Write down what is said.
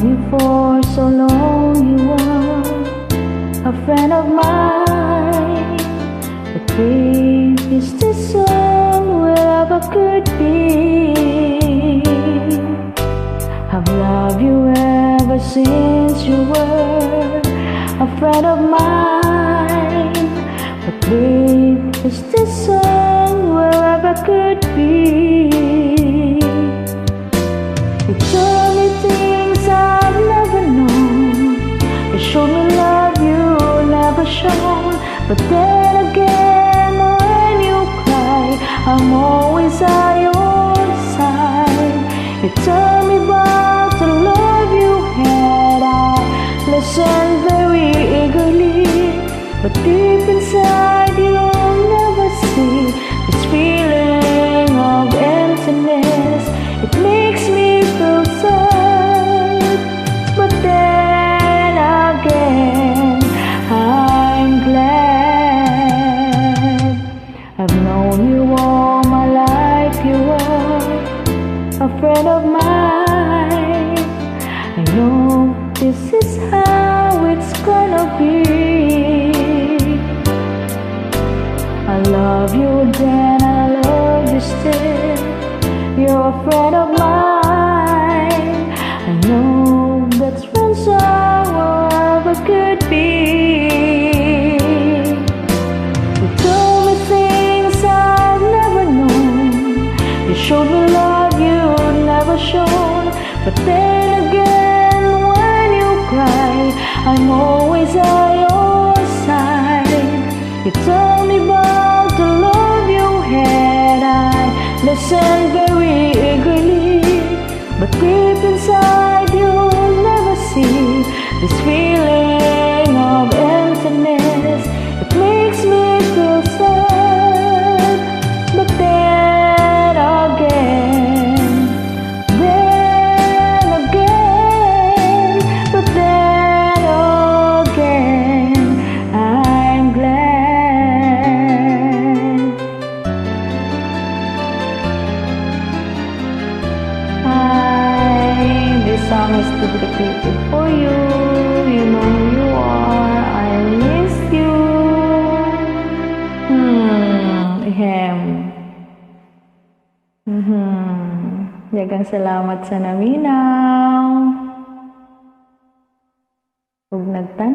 you for so long. You were a friend of mine. The greatest song wherever could be. I've loved you ever since you were a friend of mine. The greatest song wherever could be. You told me things I've never known. You showed me love you never shown. But then again, when you cry, I'm always at your side. You tell me about the love you had. I listen very eagerly, but deep inside you'll never see this feeling of emptiness. It makes me feel sad, but then again I'm glad. I've known you all my life. You were a friend of mine. I know this is how it's gonna be. I love you then, I love you still. You're a friend of mine. I know that's friends are wherever could be. You told me things I've never known. You showed me love you never shown. But then again, when you cry, I'm always at your side. You told me about the love you had. I listened very eagerly, but deep inside you'll never see this feeling of emptiness. It makes me feel sad, but then again, but then again, I'm glad. This song is dedicated for you. You know who you are. I miss you. Daghang salamat sa naminaw. Ug nagtan